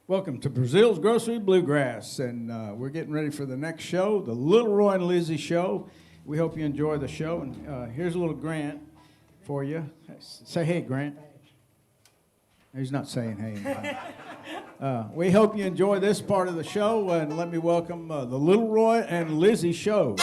Welcome to Breazeales Grocery Bluegrass, and we're getting ready for the next show, the Little Roy and Lizzie Show. We hope you enjoy the show, and here's a little Grant for you. Say hey, Grant. He's not saying hey. We hope you enjoy this part of the show, and let me welcome the Little Roy and Lizzie Show.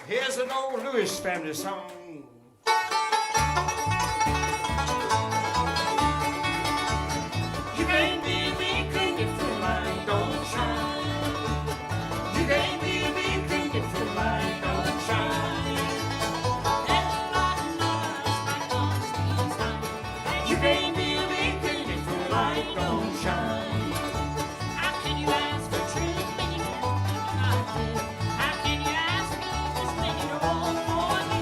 Here's an old Lewis family song. You can't be a big cricket if the light don't shine. You can't be a big cricket if the light don't shine. Everybody knows my God's time. You can't be a big cricket if the light don't shine. How can you ask for truth when you can't think I do? How can you ask for this when you don't want for me?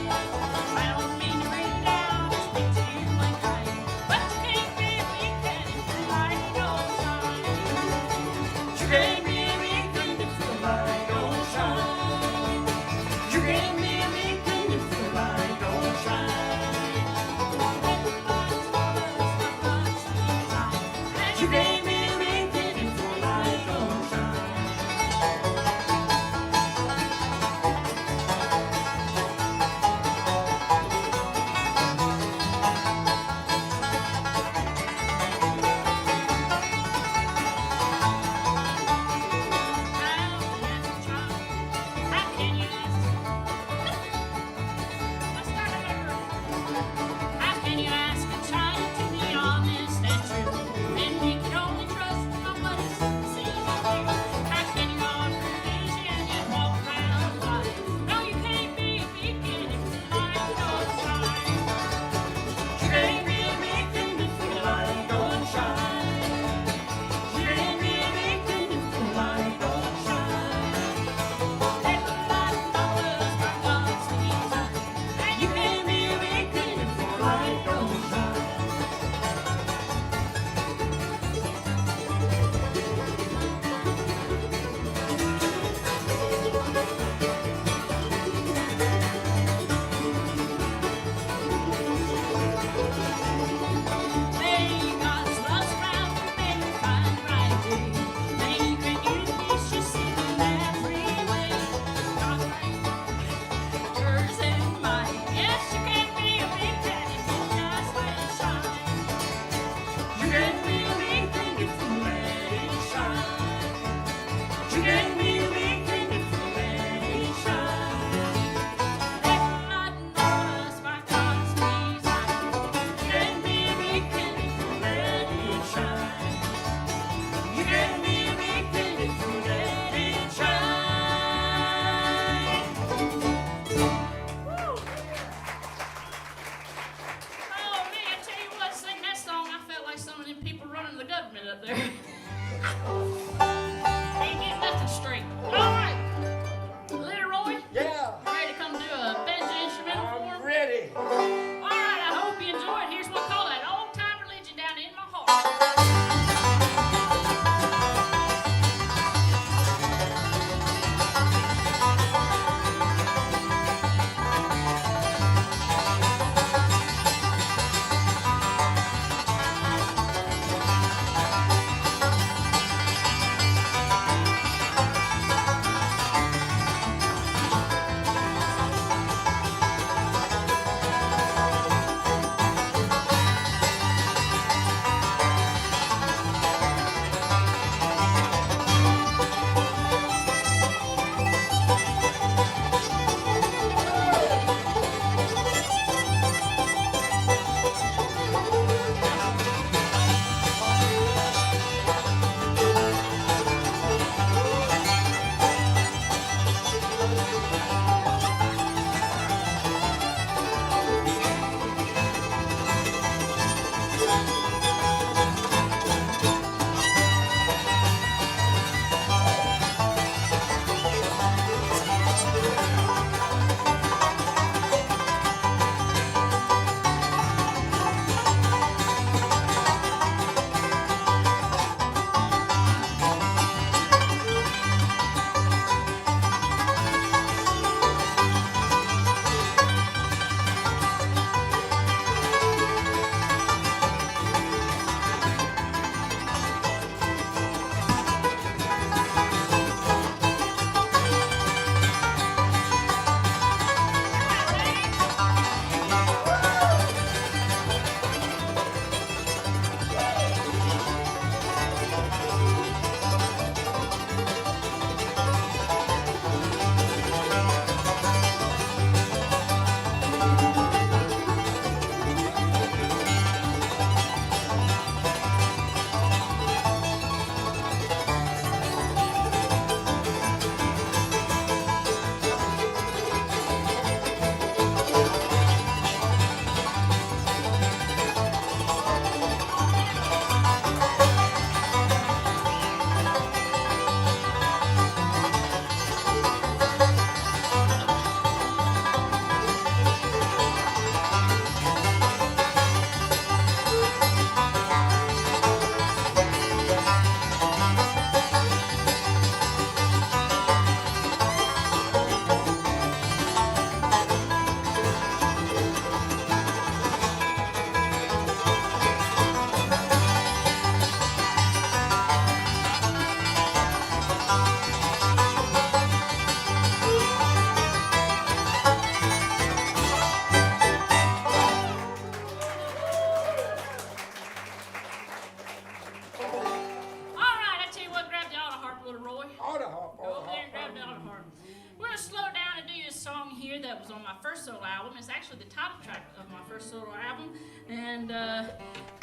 here that was on my first solo album. It's actually the title track of my first solo album, and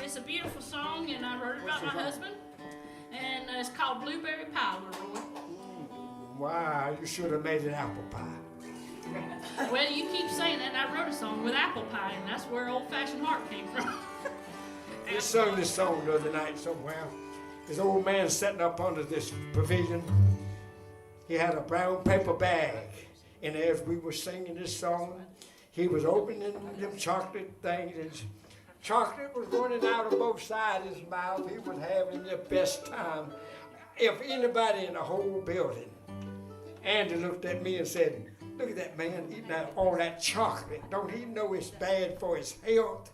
it's a beautiful song, and I wrote it about my husband, and it's called Blueberry Pie, Leroy. Wow, you should have made an apple pie. Well, you keep saying that, and I wrote a song with apple pie, and that's where Old Fashioned Heart came from. We sung this song the other night somewhere. This old man sitting up under this pavilion. He had a brown paper bag, and as we were singing this song, he was opening them chocolate things, and chocolate was running out of both sides of his mouth. He was having the best time. If anybody in the whole building, Andy looked at me and said, "Look at that man eating all that chocolate. Don't he know it's bad for his health?"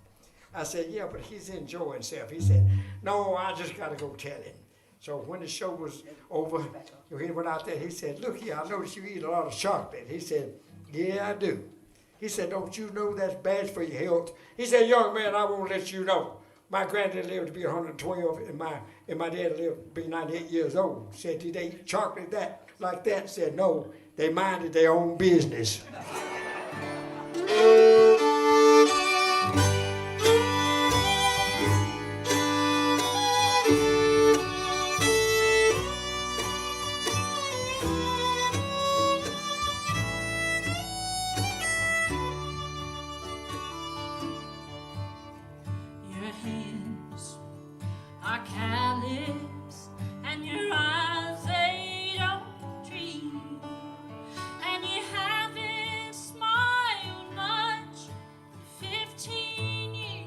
I said, "Yeah, but he's enjoying himself." He said, "No, I just got to go tell him." So when the show was over, he went out there. He said, "Look here, I noticed you eat a lot of chocolate." He said, "Yeah, I do." He said, "Don't you know that's bad for your health?" He said, "Young man, I won't let you know. My granddad lived to be 112, and my dad lived to be 98 years old." Said, "Did they eat chocolate like that?" Said, "No, they minded their own business." Your hands are callous, and your eyes, they don't dream, and you haven't smiled much in 15 years.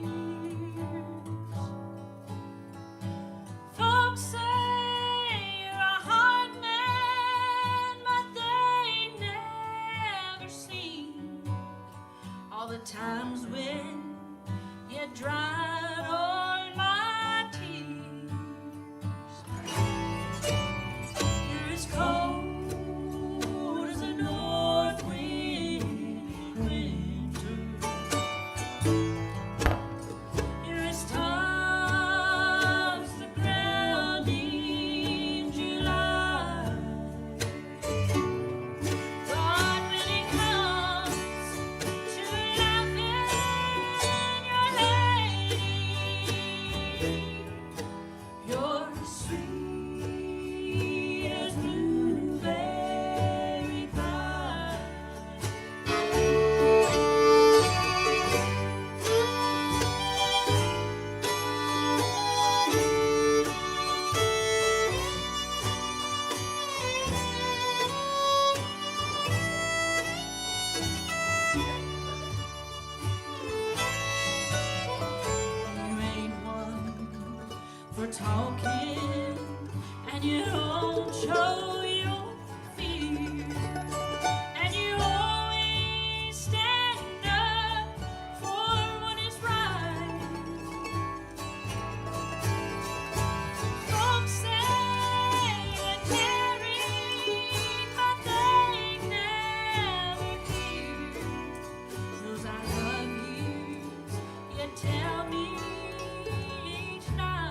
Folks say you're a hard man, but they never seen all the times when you dried all my tears. You're as cold as a north wind in winter. You're as tough as the ground in July. But when it comes to loving your lady, you're sweet as blueberry pie. You ain't one for talking, and you don't show your fear, and you always stand up for what is right. Folks say you're caring, but they never hear those I love yous you tell me each night.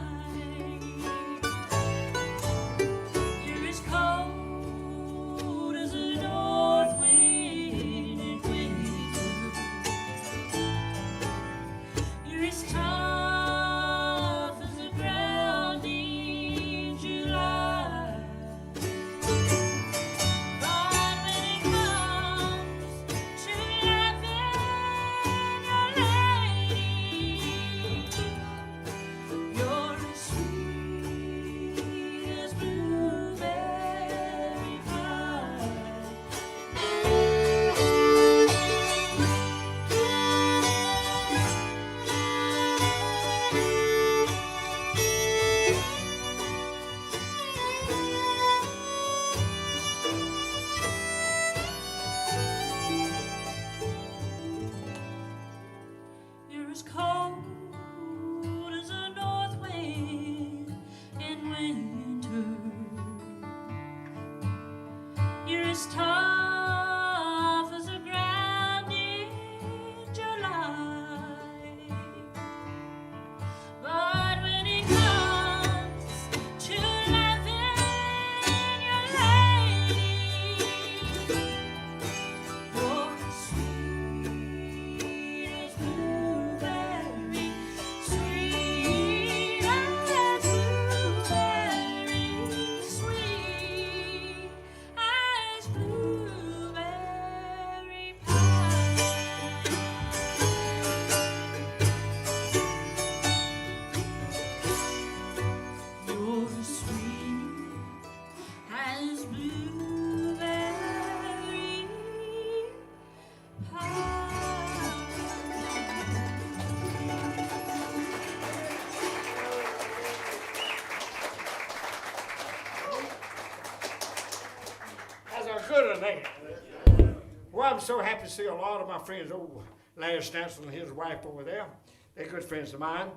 Well, I'm so happy to see a lot of my friends. Oh, Larry Stanson and his wife over there. They're good friends of mine.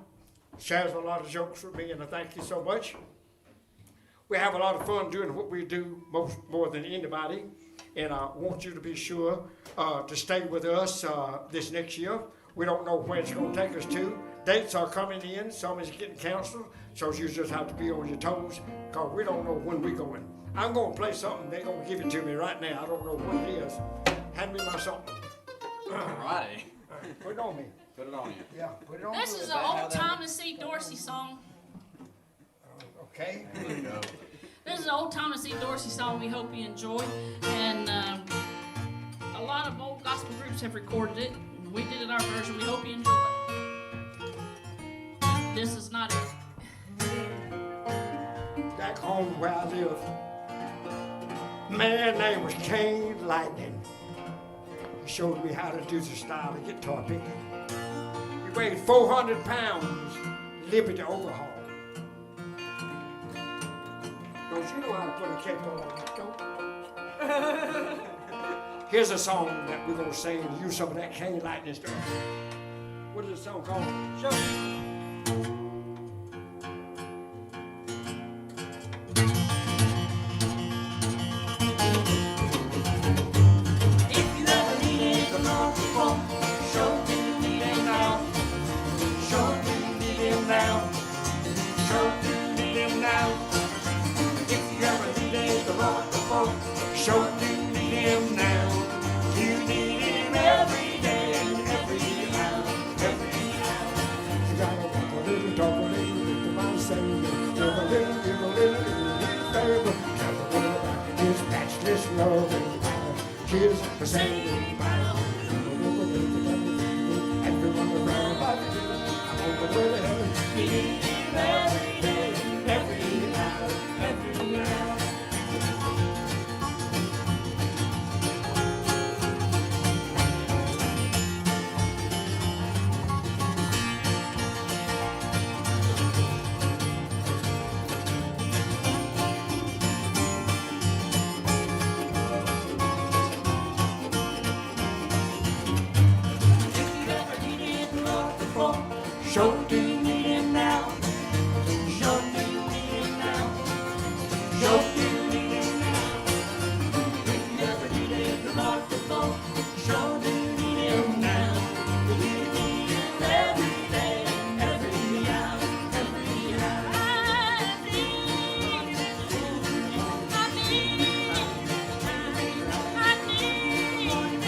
Shares a lot of jokes with me, and I thank you so much. We have a lot of fun doing what we do more than anybody. And I want you to be sure to stay with us this next year. We don't know where it's going to take us to. Dates are coming in. Some is getting canceled. So you just have to be on your toes because we don't know when we're going. I'm going to play something. They're going to give it to me right now. I don't know what it is. Hand me my something. Alrighty. Put it on me. Put it on you. Yeah, put it on This me. is an old Thomas C. Dorsey song. Okay. There you go. This is an old Thomas C. Dorsey song we hope you enjoy. And a lot of old gospel groups have recorded it. We did it our version. We hope you enjoy it. This is not it. Back home where I live, man name was Kane Lightning. He showed me how to do the style of guitar picking. He weighed 400 pounds, Liberty overhaul. Don't you know how to put a cape on? Don't. Here's a song that we're gonna sing and use some of that Kane Lightning stuff. What is the song called? Show. If you ever needed the Lord before, sure do need him now. Sure do need him now. Sure do need him now. If you ever needed the Lord before, sure do need him now. You need him every day and every hour, every hour. You gotta walk a little, talk a little, lift the man saying, give a little, give a little, favor. Tell the world about his matchless love and power. Here's the same power. Everyone around about me, I'm on the way to heaven. You need him every day, every hour, every hour. If you ever needed the Lord before, sure do need him now. Sure do need him now. Sure do need him now. If you ever needed the Lord before, sure do need him now. You need him every day, every hour, every hour. I need when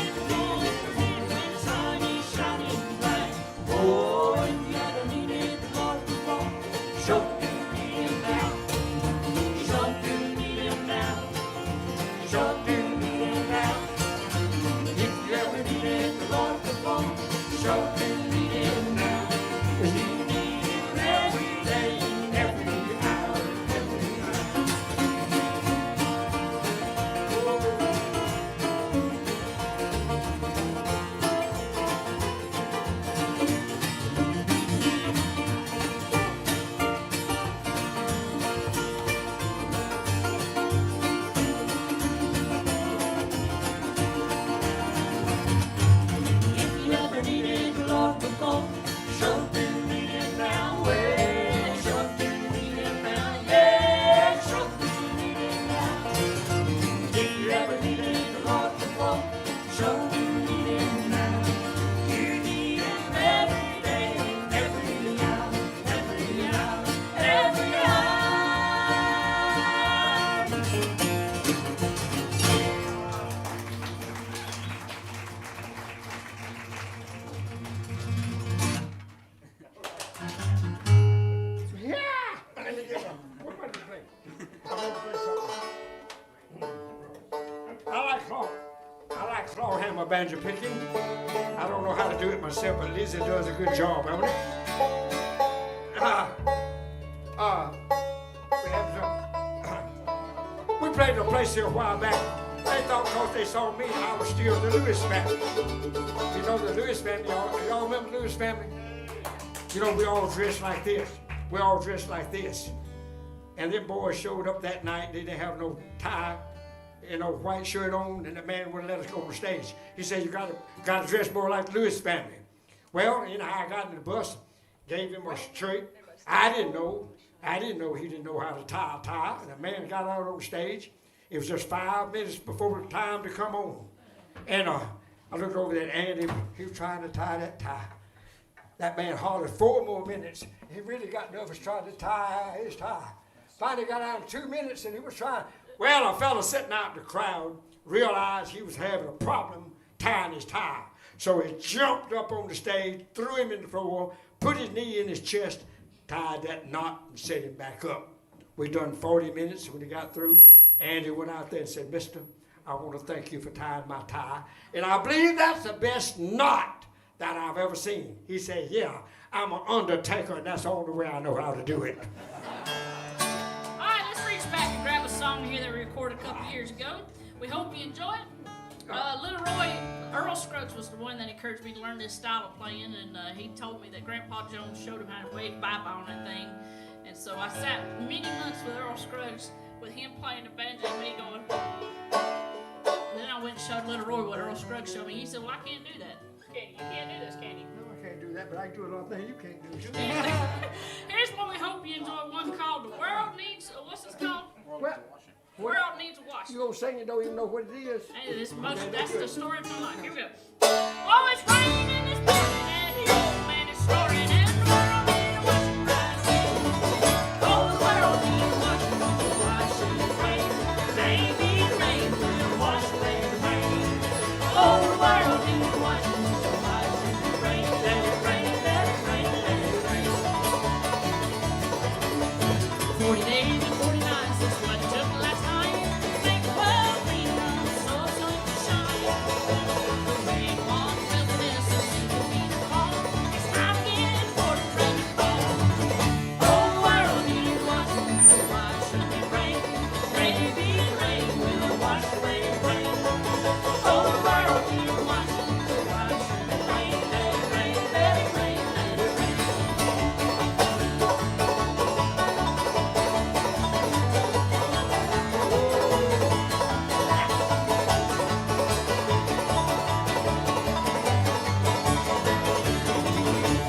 the sun is shining bright. Oh, if you ever needed the Lord before, sure do need him now. Sure do need him now. Sure do need him now. If you ever needed the Lord before, sure do need him now. You need him every day, every hour, every hour. If you ever needed the Lord before, sure do need him now. Well, sure do need him now. Yeah, sure do need him now. If you ever needed the Lord before, sure do need him now. You need him every day, every hour, every hour, every hour. Yeah! Let me get one. What am I to play? I'm gonna play something. I like claw hammer banjo picking. I don't know how to do it myself, but Lizzie does a good job, haven't it? We have some. We played a place here a while back. They thought because they saw me, I was still the Lewis family. You know the Lewis family, y'all remember the Lewis family? You know, we all dressed like this. We all dressed like this. And them boys showed up that night. They didn't have no tie. white shirt on, and the man wouldn't let us go on the stage. He said, you gotta dress more like the Lewis family. Well, I got in the bus, gave him a shirt. I didn't know he didn't know how to tie a tie. And the man got out on stage. It was just 5 minutes before the time to come on. And I looked over at Andy. He was trying to tie that tie. That man hollered 4 more minutes. He really got nervous trying to tie his tie. Finally got out in 2 minutes, and he was trying. Well, a fella sitting out in the crowd realized he was having a problem tying his tie. So he jumped up on the stage, threw him in the floor, put his knee in his chest, tied that knot, and set him back up. We done 40 minutes. When he got through, Andy went out there and said, Mister, I want to thank you for tying my tie. And I believe that's the best knot that I've ever seen. He said, yeah, I'm an undertaker, and that's the only way I know how to do it. All right, let's reach back and grab a song here that we recorded a couple years ago. We hope you enjoy it. Little Roy, Earl Scruggs was the one that encouraged me to learn this style of playing, and he told me that Grandpa Jones showed him how to wave bye-bye on that thing. And so I sat many months with Earl Scruggs, with him playing the banjo and me going. And then I went and showed Little Roy what Earl Scruggs showed me. He said, well, I can't do that. You can't do this, can you? No, I can't do that, but I can do a lot of things you can't do. Here's one we hope you enjoy, one called The World Needs, what's this called? Well, World Needs a Wash. you gonna sing and don't even know what it is. Hey, that's the story of my life. Here we go. Oh, it's raining in this building, and the old man is snoring, and the world needs a washing right. Oh, the world needs a washing, washing rain. Maybe rain will wash away the rain. Oh, the world needs a washing, washing rain. Let it rain, let it rain, let it rain. 40 days and 40 nights is what it took last night to make the world clean up so sun to shine. The rain on wilderness and seemed to be the call. It's time again for the rain to fall. Oh, the world needs washing, so why shouldn't it rain? Maybe rain will wash away the rain. Oh, the world needs washing, so why shouldn't it rain? Let it rain, let it rain, let it rain.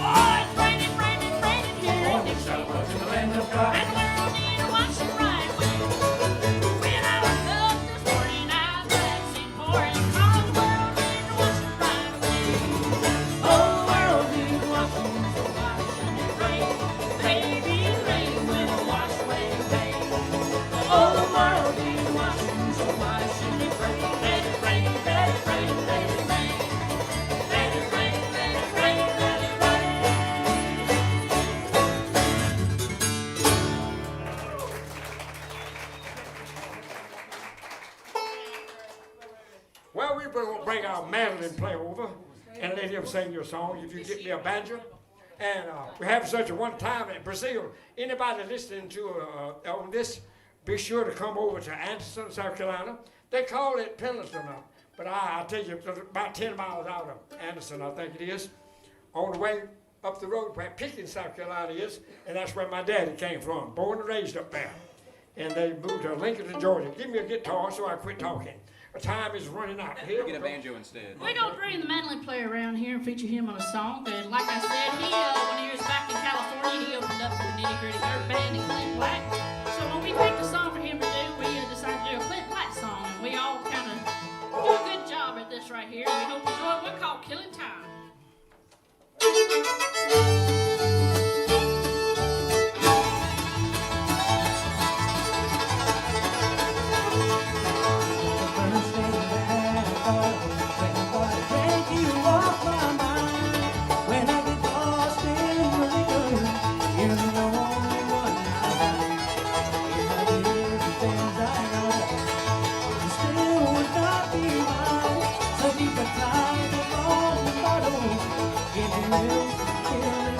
Oh, it's raining, raining, raining here in Dixie. And the world needs a washing right away. When I woke up this morning, I was dancing pouring. Oh, the world needs a washing right away. Oh, the world needs a washing, so why shouldn't it rain? Maybe rain will wash away the rain. Oh, the world needs a washing, so why shouldn't it rain? Let it rain, let it rain, let it rain. Let it rain, let it rain, let it rain. Well, we're going to bring our mandolin player over and let him sing your song if you get me a banjo. And we have such a one time at Breazeales. Anybody listening to on this, be sure to come over to Anthem, South Carolina. They call it Pendleton, but I'll tell you, it's about 10 miles out of Anderson, I think it is. On the way up the road where Pickens, South Carolina is, and that's where my daddy came from, born and raised up there. And they moved to Lincoln, Georgia. Give me a guitar so I quit talking. The time is running out. Here we Get a go. banjo instead. We're going to bring the mandolin player around here and feature him on a song. And like I said, when he was back in California, he opened up for the Nitty Gritty Dirt Band and Clint Black. So when we picked a song for him to do, we decided to do a Clint Black song. And we all kind of do a good job at this right here. We hope you enjoy one called Killing Time. Still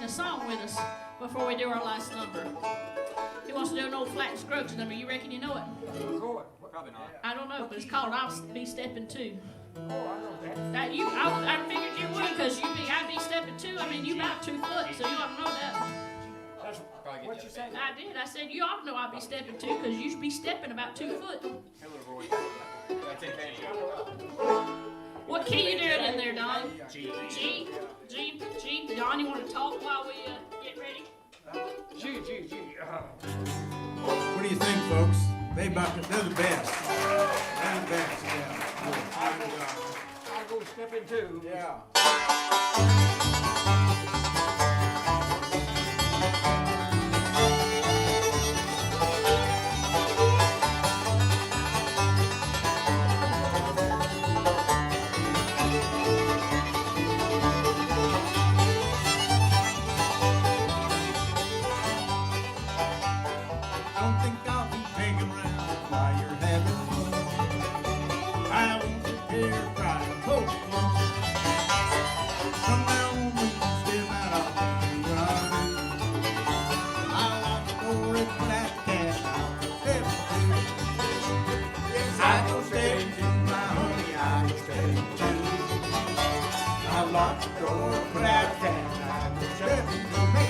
a song with us before we do our last number. He wants to do an old Flat Scruggs number. You reckon you know it? Probably not. I don't know, but it's called I'll Be Stepping Too. Oh, I know that. I figured you would, because I'd be stepping too. I mean, you about 2 foot, so you ought to know that. That's Probably what get you you said. I did. I said, you ought to know I'd be stepping too, because you should be stepping about 2 foot. Hey, little boy. That's it, man. What key you doing in there, Don? G. G? Don, you want to talk while we get ready? Gee. What do you think, folks? They're the best. They're the best, yeah. I'll go stepping too. Yeah. Don't think I'll be hanging around while you're having fun. I won't sit here crying, hope from now on we can still out of the I like to go with that cat. I go stepping to my honey, I go stepping to. I lock the door for that cat. I go stepping to me.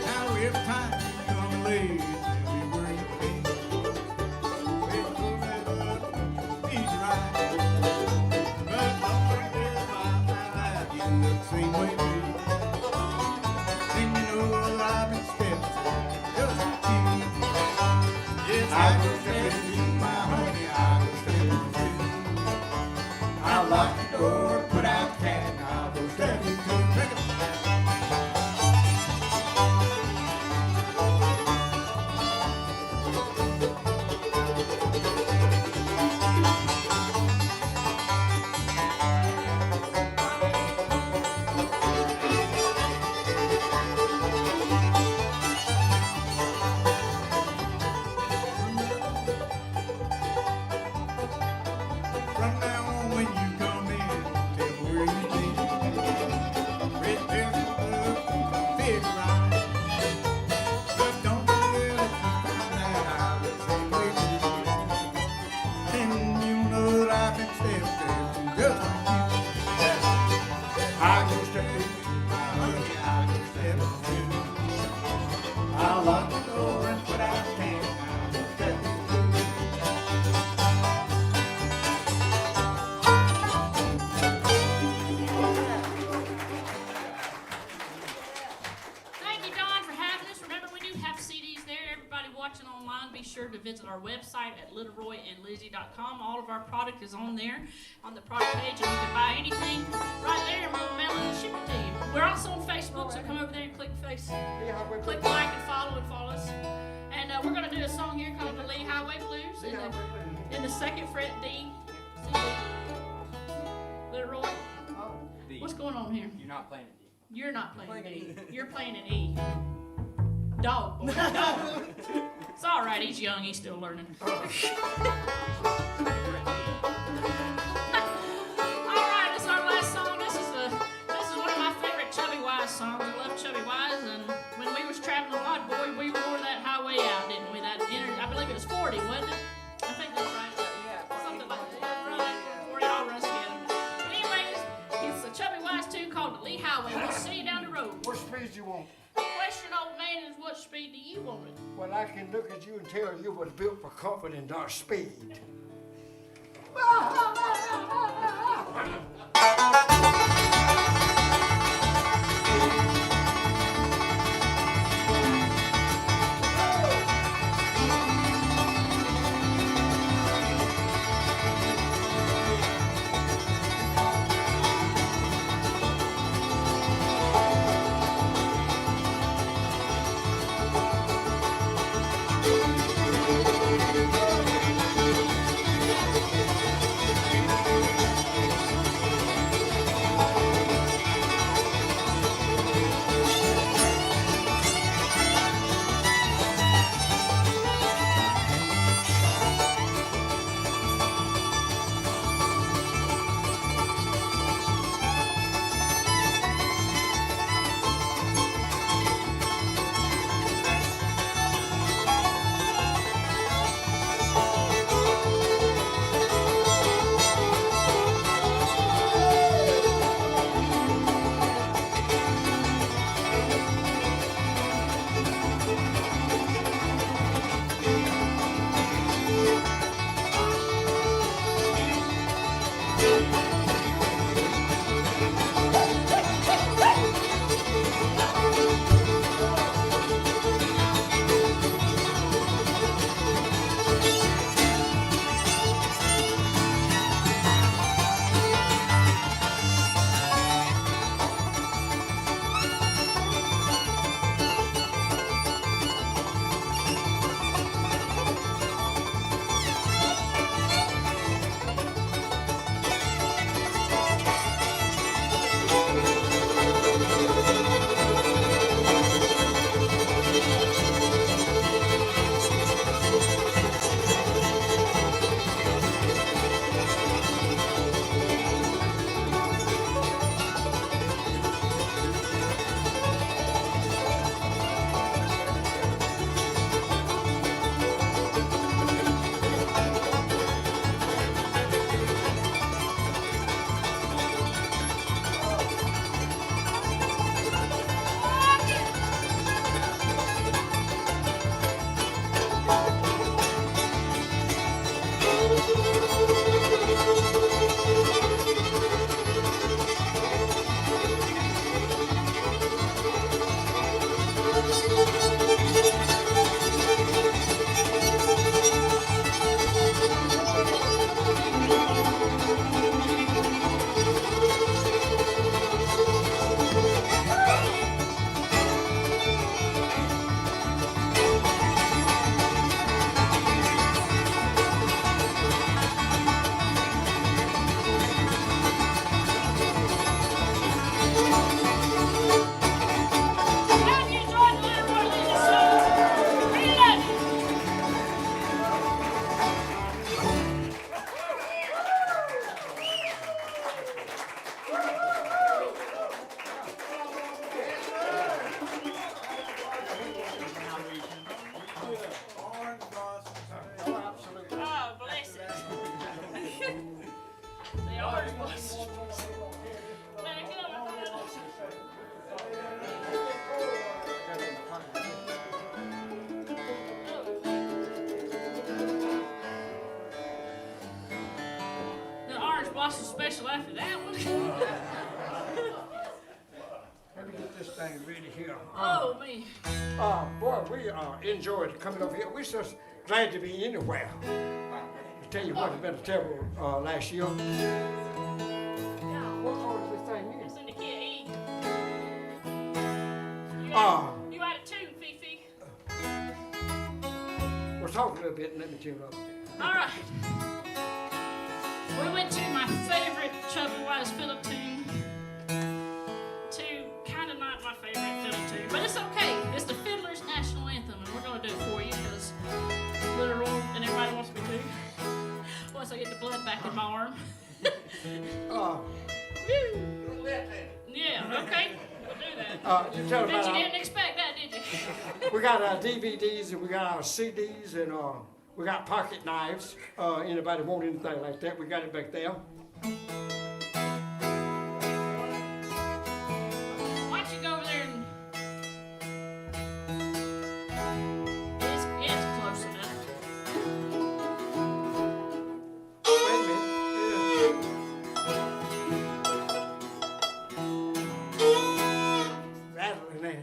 Now every time you come late, we were in the pain. We'll pull that up, he's right. But don't forget about that, you look the same way me. Then you know that I've been stepping just like you. Yes, I go stepping to my honey, I go stepping too. I'll lock the door, put out the cat, and I'll go stepping too. Take it. From now on, when you come in, tell me where you been. Red Velvet Club, Fiddler ride. But don't forget if you find that I look the same way you do. Then you know that I've been stepping just like you. I go stepping to my honey, I go stepping too. I'll lock the door and put out the can. I go stepping too. Thank you, Don, for having us. Remember, we do have CDs there. Everybody watching online, be sure to visit our website at littleroyandlizzie.com. All of our product is on there, on the product page, and you can buy anything right there, and we'll mail it and ship it to you. We're also on Facebook, so come over there and click like and follow us. And we're going to do a song here called the Lee Highway Blues in the second fret D. C, D. Little Roy, D. what's going on here? You're not playing it, D. You're not playing D. You're playing an E. Dog, boy, dog. It's all right. He's young. He's still learning. All right, this is our last song. This is one of my favorite Chubby Wise songs. I love Chubby Wise, and when we was traveling a lot, boy, we wore that highway out, didn't we? I believe it was 40, wasn't it? I think that's right. Something like that. Right. 40 all runs together. But anyways, it's a Chubby Wise tune called the Lee Highway. We'll see you down the road. What speed you want? Question, old man, is what speed do you want it? Well, I can look at you and tell you was built for comfort and not speed. gospel special after that one. Let me get this thing ready here. Oh, me. Boy, we enjoyed coming up here. We're just glad to be anywhere. I tell you what, it's been a terrible last year. What song is this thing in? It's in the key of E. You had a tune, Fifi. We'll talk a little bit and let me tune up. All right. We went to my favorite Chubby Wise fiddle tune. To kind of not my favorite fiddle tune, but it's okay. It's the Fiddler's National Anthem, and we're going to do it for you because Little Roy and everybody wants me to. Once I get the blood back in my arm. Woo. Yeah, okay. We'll do that. You tell Bet you about didn't expect that, did you? we got our DVDs and we got our CDs and we got pocket knives. Anybody want anything like that? We got it back there. Why don't you go over there and... It's close enough. Wait a minute. Rattling that.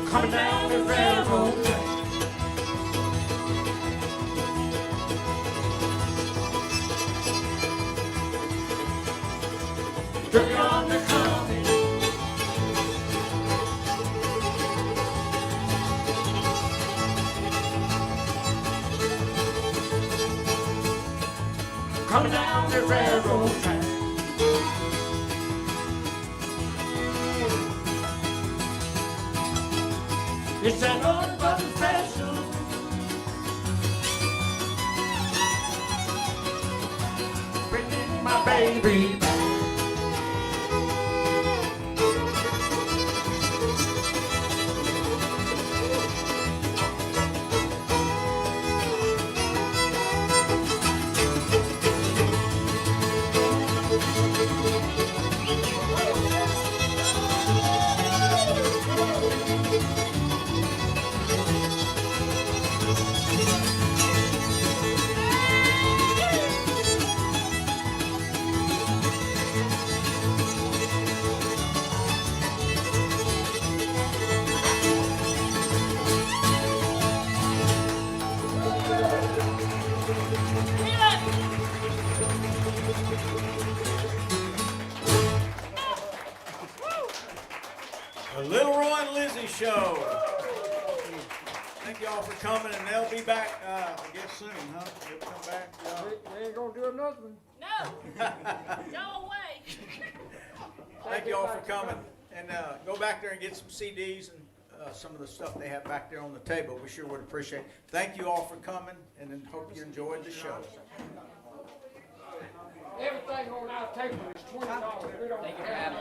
Coming down the railroad track. Turkey on the coming. Coming down the railroad track. It's that old button special. Bringing my baby back. The Little Roy and Lizzie Show. Thank y'all for coming, and they'll be back, I guess soon, huh? They'll come back. They ain't gonna do another one. No. Go away. Thank y'all for coming, and go back there and get some CDs and some of the stuff they have back there on the table. We sure would appreciate it. Thank you all for coming, and then hope you enjoyed the show. Everything on our table is $20. We don't have